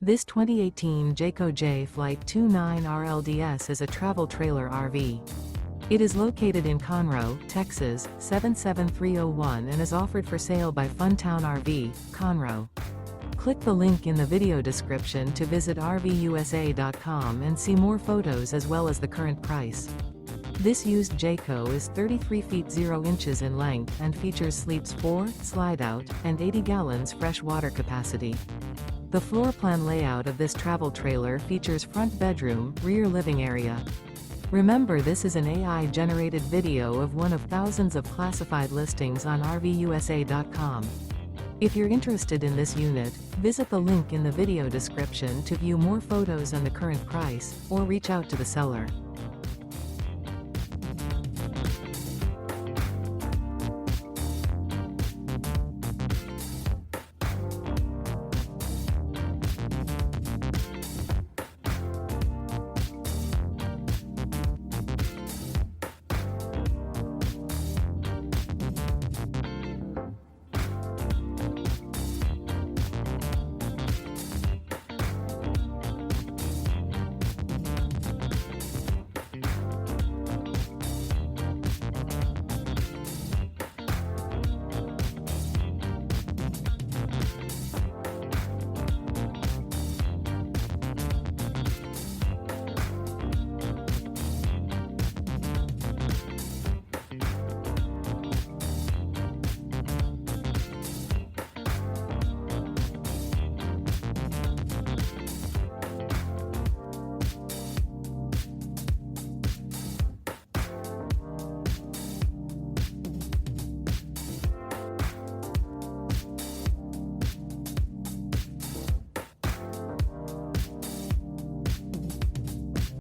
This 2018 Jayco Jay Flight 29RLDS is a travel trailer RV. It is located in Conroe, Texas, 77301 and is offered for sale by Funtown RV, Conroe. Click the link in the video description to visit RVUSA.com and see more photos as well as the current price. This used Jayco is 33 feet 0 inches in length and features sleeps 4, slide-out, and 80 gallons fresh water capacity. The floor plan layout of this travel trailer features front bedroom, rear living area. Remember, this is an AI-generated video of one of thousands of classified listings on RVUSA.com. If you're interested in this unit, visit the link in the video description to view more photos and the current price, or reach out to the seller.